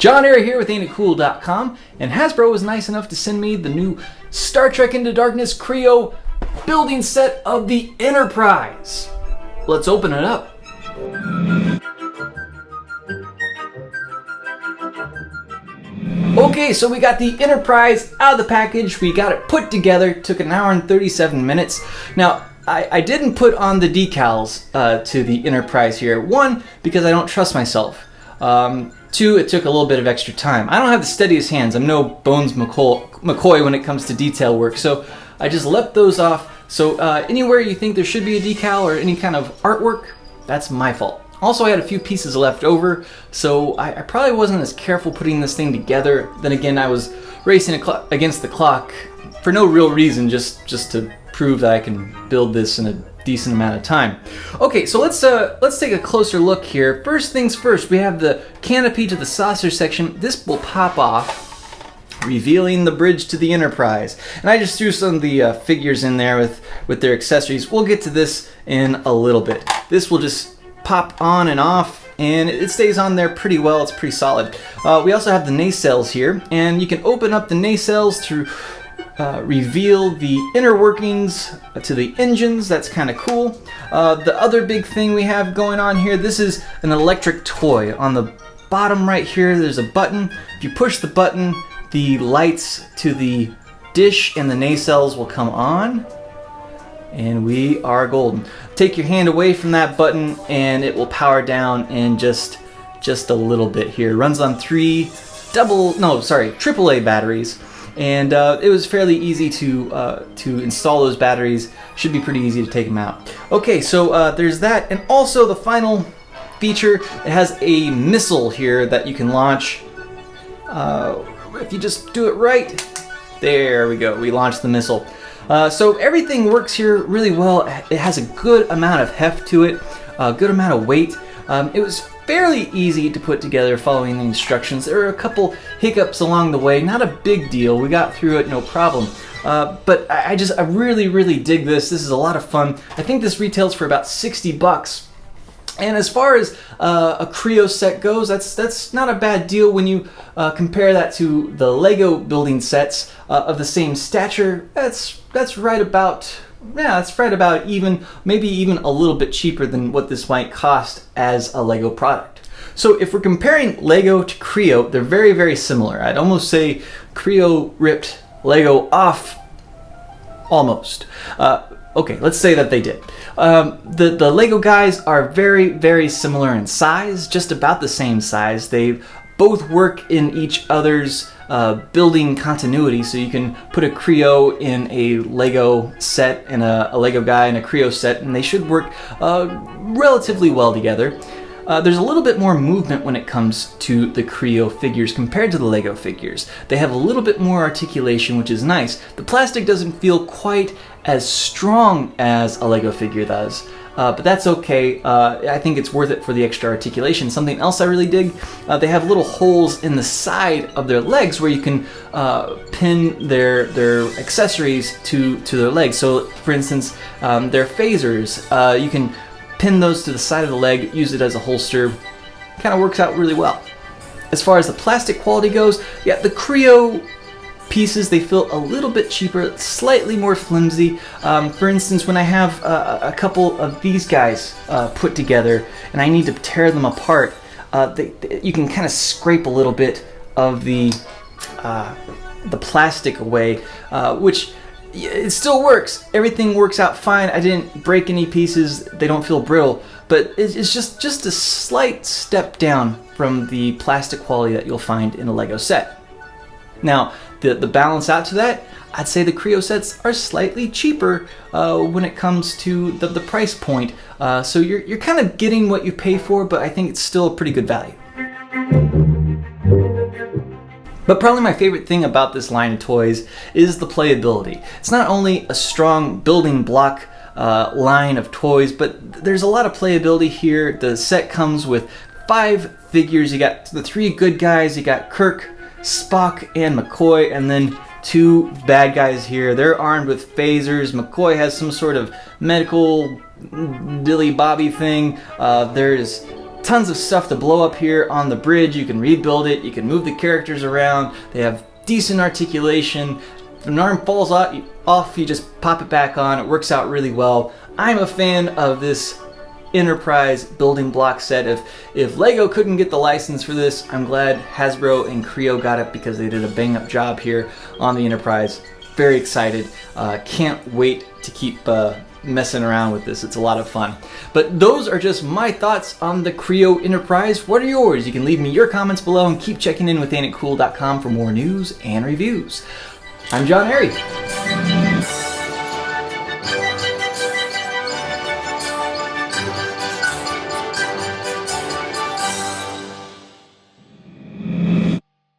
John Air here with AintItCool.com, and Hasbro was nice enough to send me the new Star Trek Into Darkness Creo building set of the Enterprise. Let's open it up. Okay, so we got the Enterprise out of the package. We got it put together. It took 1 hour and 37 minutes. Now, I didn't put on the decals to the Enterprise here. One, because I don't trust myself. Two, it took a little bit of extra time. I don't have the steadiest hands. I'm no Bones McCoy when it comes to detail work, so I just left those off. So anywhere you think there should be a decal or any kind of artwork, that's my fault. Also, I had a few pieces left over, so I probably wasn't as careful putting this thing together. Then again, I was racing against the clock for no real reason, just to prove that I can build this in a decent amount of time. Okay, so let's take a closer look here. First things first, we have the canopy to the saucer section. This will pop off, revealing the bridge to the Enterprise. And I just threw some of the figures in there with their accessories. We'll get to this in a little bit. This will just pop on and off, and it stays on there pretty well. It's pretty solid. We also have the nacelles here, and you can open up the nacelles to reveal the inner workings to the engines. That's kind of cool. The other big thing we have going on here, this is an electric toy. On the bottom right here, there's a button. If you push the button, the lights to the dish and the nacelles will come on, and we are golden. Take your hand away from that button and it will power down in just a little bit here. It runs on AAA batteries. And it was fairly easy to install those batteries. Should be pretty easy to take them out. Okay, so there's that, and also the final feature, it has a missile here that you can launch. If you just do it right, there we go. We launched the missile. So everything works here really well. It has a good amount of heft to it, a good amount of weight. It was fairly easy to put together following the instructions. There were a couple hiccups along the way, not a big deal. We got through it no problem. But I really dig this. This is a lot of fun. I think this retails for about $60. And as far as a Creo set goes, that's not a bad deal when you compare that to the Lego building sets of the same stature. That's right about. Yeah, it's right about even, maybe even a little bit cheaper than what this might cost as a Lego product. So if we're comparing Lego to Creo, they're very similar. I'd almost say Creo ripped Lego off, almost. Okay, let's say that they did. The Lego guys are very similar in size, just about the same size. They both work in each other's building continuity, so you can put a Creo in a Lego set and a Lego guy in a Creo set, and they should work relatively well together. There's a little bit more movement when it comes to the Creo figures compared to the Lego figures. They have a little bit more articulation, which is nice. The plastic doesn't feel quite as strong as a Lego figure does. But that's okay. I think it's worth it for the extra articulation. Something else I really dig, they have little holes in the side of their legs where you can pin their accessories to their legs. So for instance, their phasers, you can pin those to the side of the leg, use it as a holster. Kind of works out really well. As far as the plastic quality goes, yeah, the Creo pieces, they feel a little bit cheaper, slightly more flimsy. For instance, when I have a couple of these guys put together and I need to tear them apart, you can kind of scrape a little bit of the plastic away, which it still works. Everything works out fine. I didn't break any pieces. They don't feel brittle, but it's just a slight step down from the plastic quality that you'll find in a Lego set. Now, the balance out to that, I'd say the Creo sets are slightly cheaper when it comes to the price point. So you're kind of getting what you pay for, but I think it's still a pretty good value. But probably my favorite thing about this line of toys is the playability. It's not only a strong building block line of toys, but there's a lot of playability here. The set comes with 5 figures. You got the 3 good guys, you got Kirk, Spock, and McCoy, and then 2 bad guys here. They're armed with phasers. McCoy has some sort of medical dilly-bobby thing. There's tons of stuff to blow up here on the bridge. You can rebuild it, you can move the characters around. They have decent articulation. If an arm falls off, you just pop it back on. It works out really well. I'm a fan of this Enterprise building block set. If Lego couldn't get the license for this, I'm glad Hasbro and Creo got it because they did a bang up job here on the Enterprise. Very excited. Can't wait to keep messing around with this. It's a lot of fun. But those are just my thoughts on the Creo Enterprise. What are yours? You can leave me your comments below and keep checking in with AintItCool.com for more news and reviews. I'm John Harry.